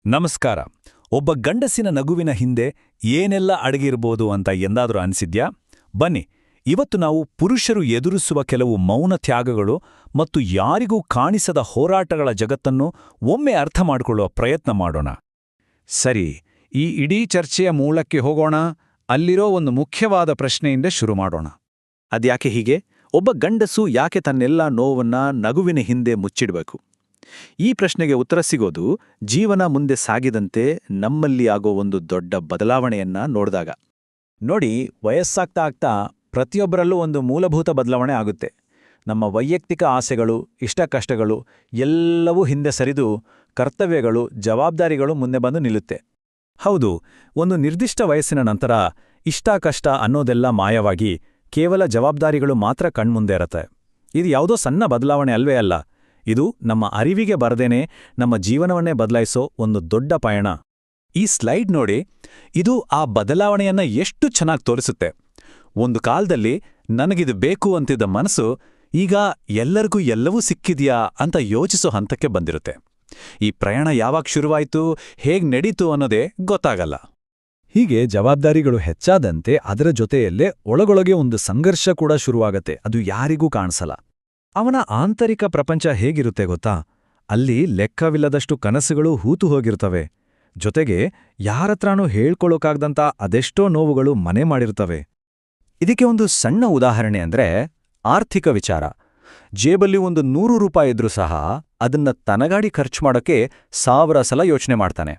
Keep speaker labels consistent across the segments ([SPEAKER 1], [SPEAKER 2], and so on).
[SPEAKER 1] ನಮಸ್ಕಾರ. ಒಬ್ಬ ಗಂಡಸಿನ ನಗುವಿನ ಹಿಂದೆ ಏನೆಲ್ಲ ಅಡಗಿರ್ಬೋದು ಅಂತ ಎಂದಾದ್ರೂ ಅನಿಸಿದ್ಯಾ? ಬನ್ನಿ, ಇವತ್ತು ನಾವು ಪುರುಷರು ಎದುರಿಸುವ ಕೆಲವು ಮೌನ ತ್ಯಾಗಗಳು ಮತ್ತು ಯಾರಿಗೂ ಕಾಣಿಸದ ಹೋರಾಟಗಳ ಜಗತ್ತನ್ನು ಒಮ್ಮೆ ಅರ್ಥ ಮಾಡಿಕೊಳ್ಳುವ ಪ್ರಯತ್ನ ಮಾಡೋಣ.
[SPEAKER 2] ಸರಿ, ಈ ಇಡೀ ಚರ್ಚೆಯ ಮೂಲಕ್ಕೆ ಹೋಗೋಣ. ಅಲ್ಲಿರೋ ಒಂದು ಮುಖ್ಯವಾದ ಪ್ರಶ್ನೆಯಿಂದ ಶುರು ಮಾಡೋಣ.
[SPEAKER 3] ಅದ್ಯಾಕೆ ಹೀಗೆ? ಒಬ್ಬ ಗಂಡಸು ಯಾಕೆ ತನ್ನೆಲ್ಲ ನೋವನ್ನ ನಗುವಿನ ಹಿಂದೆ ಮುಚ್ಚಿಡಬೇಕು? ಈ ಪ್ರಶ್ನೆಗೆ ಉತ್ತರ ಸಿಗೋದು ಜೀವನ ಮುಂದೆ ಸಾಗಿದಂತೆ ನಮ್ಮಲ್ಲಿ ಆಗೋ ಒಂದು ದೊಡ್ಡ ಬದಲಾವಣೆಯನ್ನ ನೋಡಿದಾಗ.
[SPEAKER 4] ನೋಡಿ, ವಯಸ್ಸಾಗ್ತಾ ಆಗ್ತಾ ಪ್ರತಿಯೊಬ್ಬರಲ್ಲೂ ಒಂದು ಮೂಲಭೂತ ಬದಲಾವಣೆ ಆಗುತ್ತೆ. ನಮ್ಮ ವೈಯಕ್ತಿಕ ಆಸೆಗಳು, ಇಷ್ಟಕಷ್ಟಗಳು ಎಲ್ಲವೂ ಹಿಂದೆ ಸರಿದು ಕರ್ತವ್ಯಗಳು, ಜವಾಬ್ದಾರಿಗಳು ಮುಂದೆ ಬಂದು ನಿಲ್ಲುತ್ತೆ.
[SPEAKER 1] ಹೌದು, ಒಂದು ನಿರ್ದಿಷ್ಟ ವಯಸ್ಸಿನ ನಂತರ ಇಷ್ಟ-ಕಷ್ಟ ಅನ್ನೋದೆಲ್ಲ ಮಾಯವಾಗಿ ಕೇವಲ ಜವಾಬ್ದಾರಿಗಳು ಮಾತ್ರ ಕಣ್ಮುಂದೆ ಇರತ್ತೆ. ಇದು ಯಾವುದೋ ಸಣ್ಣ ಬದಲಾವಣೆ ಅಲ್ವೇ ಅಲ್ಲ. ಇದು ನಮ್ಮ ಅರಿವಿಗೆ ಬರದೇನೆ ನಮ್ಮ ಜೀವನವನ್ನೇ ಬದಲಾಯಿಸೋ ಒಂದು ದೊಡ್ಡ ಪಯಣ. ಈ ಸ್ಲೈಡ್ ನೋಡಿ, ಇದು ಆ ಬದಲಾವಣೆಯನ್ನ ಎಷ್ಟು ಚೆನ್ನಾಗಿ ತೋರಿಸುತ್ತೆ. ಒಂದು ಕಾಲದಲ್ಲಿ ನನಗಿದು ಬೇಕು ಅಂತಿದ್ದ ಮನಸ್ಸು ಈಗ ಎಲ್ಲರಿಗೂ ಎಲ್ಲವೂ ಸಿಕ್ಕಿದ್ಯಾ ಅಂತ ಯೋಚಿಸೋ ಹಂತಕ್ಕೆ ಬಂದಿರುತ್ತೆ. ಈ ಪ್ರಯಾಣ ಯಾವಾಗ ಶುರುವಾಯಿತು, ಹೇಗ್ ನಡೀತು ಅನ್ನೋದೇ ಗೊತ್ತಾಗಲ್ಲ.
[SPEAKER 4] ಹೀಗೆ ಜವಾಬ್ದಾರಿಗಳು ಹೆಚ್ಚಾದಂತೆ ಅದರ ಜೊತೆಯಲ್ಲೇ ಒಳಗೊಳಗೆ ಒಂದು ಸಂಘರ್ಷ ಕೂಡ ಶುರುವಾಗತ್ತೆ. ಅದು ಯಾರಿಗೂ ಕಾಣಿಸಲ್ಲ. ಅವನ ಆಂತರಿಕ ಪ್ರಪಂಚ ಹೇಗಿರುತ್ತೆ ಗೊತ್ತಾ? ಅಲ್ಲಿ ಲೆಕ್ಕವಿಲ್ಲದಷ್ಟು ಕನಸುಗಳು ಹೂತು ಹೋಗಿರ್ತವೆ. ಜೊತೆಗೆ ಯಾರತ್ರಾನೂ ಹೇಳ್ಕೊಳ್ಳೋಕಾಗ್ದಂಥ ಅದೆಷ್ಟೋ ನೋವುಗಳು ಮನೆ ಮಾಡಿರ್ತವೆ. ಇದಕ್ಕೆ ಒಂದು ಸಣ್ಣ ಉದಾಹರಣೆ ಅಂದ್ರೆ ಆರ್ಥಿಕ ವಿಚಾರ. ಜೇಬಲ್ಲಿ ಒಂದು 100 ರೂಪಾಯಿ ಇದ್ರೂ ಸಹ ಅದನ್ನ ತನಗಾಡಿ ಖರ್ಚು ಮಾಡೋಕ್ಕೆ 1000 ಸಲ ಯೋಚನೆ ಮಾಡ್ತಾನೆ.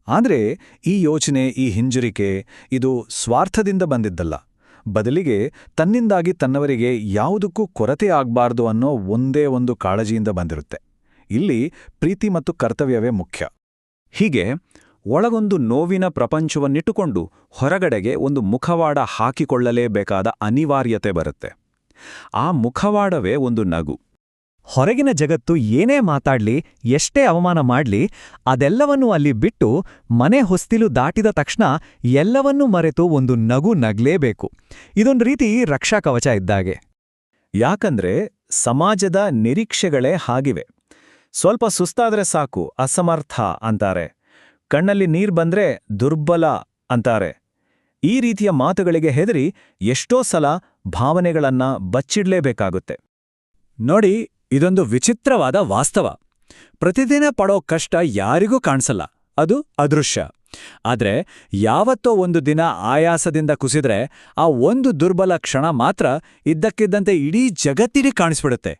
[SPEAKER 4] ಆದ್ರೆ ಈ ಯೋಚನೆ, ಈ ಹಿಂಜರಿಕೆ ಇದು ಸ್ವಾರ್ಥದಿಂದ ಬಂದಿದ್ದಲ್ಲ. ಬದಲಿಗೆ ತನ್ನಿಂದಾಗಿ ತನ್ನವರಿಗೆ ಯಾವುದಕ್ಕೂ ಕೊರತೆ ಆಗ್ಬಾರ್ದು ಅನ್ನೋ ಒಂದೇ ಒಂದು ಕಾಳಜಿಯಿಂದ ಬಂದಿರುತ್ತೆ. ಇಲ್ಲಿ ಪ್ರೀತಿ ಮತ್ತು ಕರ್ತವ್ಯವೇ ಮುಖ್ಯ. ಹೀಗೆ ಒಳಗೊಂದು ನೋವಿನ ಪ್ರಪಂಚವನ್ನಿಟ್ಟುಕೊಂಡು ಹೊರಗಡೆಗೆ ಒಂದು ಮುಖವಾಡ ಹಾಕಿಕೊಳ್ಳಲೇಬೇಕಾದ ಅನಿವಾರ್ಯತೆ ಬರುತ್ತೆ. ಆ ಮುಖವಾಡವೇ ಒಂದು ನಗು.
[SPEAKER 5] ಹೊರಗಿನ ಜಗತ್ತು ಏನೇ ಮಾತಾಡ್ಲಿ, ಎಷ್ಟೇ ಅವಮಾನ ಮಾಡ್ಲಿ, ಅದೆಲ್ಲವನ್ನೂ ಅಲ್ಲಿ ಬಿಟ್ಟು ಮನೆ ಹೊಸ್ತಿಲು ದಾಟಿದ ತಕ್ಷಣ ಎಲ್ಲವನ್ನೂ ಮರೆತು ಒಂದು ನಗು ನಗ್ಲೇಬೇಕು. ಇದೊಂದು ರೀತಿ ರಕ್ಷಾ ಕವಚ ಇದ್ದಾಗೆ.
[SPEAKER 1] ಯಾಕಂದ್ರೆ ಸಮಾಜದ ನಿರೀಕ್ಷೆಗಳೇ ಹಾಗಿವೆ. ಸ್ವಲ್ಪ ಸುಸ್ತಾದ್ರೆ ಸಾಕು, ಅಸಮರ್ಥ ಅಂತಾರೆ. ಕಣ್ಣಲ್ಲಿ ನೀರ್ ಬಂದ್ರೆ ದುರ್ಬಲ ಅಂತಾರೆ. ಈ ರೀತಿಯ ಮಾತುಗಳಿಗೆ ಹೆದರಿ ಎಷ್ಟೋ ಸಲ ಭಾವನೆಗಳನ್ನ ಬಚ್ಚಿಡ್ಲೇಬೇಕಾಗುತ್ತೆ.
[SPEAKER 4] ನೋಡಿ, ಇದೊಂದು ವಿಚಿತ್ರವಾದ ವಾಸ್ತವ. ಪ್ರತಿದಿನ ಪಡೋ ಕಷ್ಟ ಯಾರಿಗೂ ಕಾಣಿಸಲ್ಲ, ಅದು ಅದೃಶ್ಯ. ಆದ್ರೆ ಯಾವತ್ತೋ ಒಂದು ದಿನ ಆಯಾಸದಿಂದ ಕುಸಿದ್ರೆ ಆ ಒಂದು ದುರ್ಬಲ ಕ್ಷಣ ಮಾತ್ರ ಇದ್ದಕ್ಕಿದ್ದಂತೆ ಇಡೀ ಜಗತ್ತಿಡೀ ಕಾಣಿಸ್ಬಿಡುತ್ತೆ.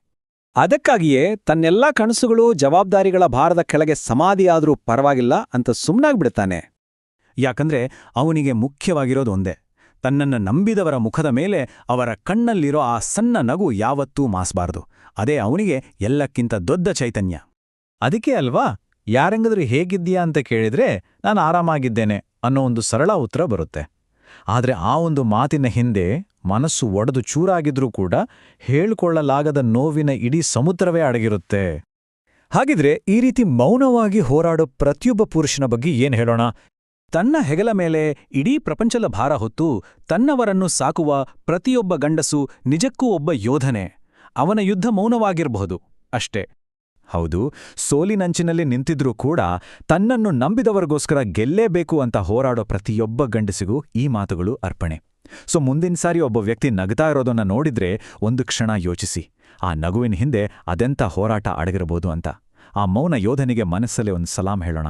[SPEAKER 2] ಅದಕ್ಕಾಗಿಯೇ ತನ್ನೆಲ್ಲಾ ಕನಸುಗಳು, ಜವಾಬ್ದಾರಿಗಳ ಭಾರದ ಕೆಳಗೆ ಸಮಾಧಿಯಾದ್ರೂ ಪರವಾಗಿಲ್ಲ ಅಂತ ಸುಮ್ಮನಾಗ್ಬಿಡ್ತಾನೆ.
[SPEAKER 1] ಯಾಕಂದ್ರೆ ಅವನಿಗೆ ಮುಖ್ಯವಾಗಿರೋದು ಒಂದೇ: ತನ್ನನ್ನು ನಂಬಿದವರ ಮುಖದ ಮೇಲೆ ಅವರ ಕಣ್ಣಲ್ಲಿರೋ ಆ ಸಣ್ಣ ನಗು ಯಾವತ್ತೂ ಮಾಸಬಾರ್ದು. ಅದೇ ಅವನಿಗೆ ಎಲ್ಲಕ್ಕಿಂತ ದೊಡ್ಡ ಚೈತನ್ಯ.
[SPEAKER 4] ಅದಕ್ಕೆ ಅಲ್ವಾ ಯಾರೆಂಗಾದ್ರೂ ಹೇಗಿದ್ದೀಯಾ ಅಂತ ಕೇಳಿದ್ರೆ ನಾನು ಆರಾಮಾಗಿದ್ದೇನೆ ಅನ್ನೋ ಒಂದು ಸರಳ ಉತ್ತರ ಬರುತ್ತೆ. ಆದ್ರೆ ಆ ಒಂದು ಮಾತಿನ ಹಿಂದೆ ಮನಸ್ಸು ಒಡೆದು ಚೂರಾಗಿದ್ರೂ ಕೂಡ ಹೇಳ್ಕೊಳ್ಳಲಾಗದ ನೋವಿನ ಇಡೀ ಸಮುದ್ರವೇ ಅಡಗಿರುತ್ತೆ. ಹಾಗಿದ್ರೆ ಈ ರೀತಿ ಮೌನವಾಗಿ ಹೋರಾಡೋ ಪ್ರತಿಯೊಬ್ಬ ಪುರುಷನ ಬಗ್ಗೆ ಏನ್ ಹೇಳೋಣ?
[SPEAKER 1] ತನ್ನ ಹೆಗಲ ಮೇಲೆ ಇಡೀ ಪ್ರಪಂಚದ ಭಾರ ಹೊತ್ತು ತನ್ನವರನ್ನು ಸಾಕುವ ಪ್ರತಿಯೊಬ್ಬ ಗಂಡಸು ನಿಜಕ್ಕೂ ಒಬ್ಬ ಯೋಧನೆ. ಅವನ ಯುದ್ಧ ಮೌನವಾಗಿರಬಹುದು ಅಷ್ಟೇ.
[SPEAKER 4] ಹೌದು, ಸೋಲಿನಂಚಿನಲ್ಲಿ ನಿಂತಿದ್ರೂ ಕೂಡ ತನ್ನನ್ನು ನಂಬಿದವರಿಗೋಸ್ಕರ ಗೆಲ್ಲೇಬೇಕು ಅಂತ ಹೋರಾಡೋ ಪ್ರತಿಯೊಬ್ಬ ಗಂಡಸಿಗೂ ಈ ಮಾತುಗಳು ಅರ್ಪಣೆ. ಸೊ ಮುಂದಿನ ಸಾರಿ ಒಬ್ಬ ವ್ಯಕ್ತಿ ನಗ್ತಾ ಇರೋದನ್ನ ನೋಡಿದ್ರೆ ಒಂದು ಕ್ಷಣ ಯೋಚಿಸಿ, ಆ ನಗುವಿನ ಹಿಂದೆ ಅದೆಂಥ ಹೋರಾಟ ಅಡಗಿರಬಹುದು ಅಂತ. ಆ ಮೌನ ಯೋಧನಿಗೆ ಮನಸ್ಸಲ್ಲೇ ಒಂದು ಸಲಾಂ ಹೇಳೋಣ.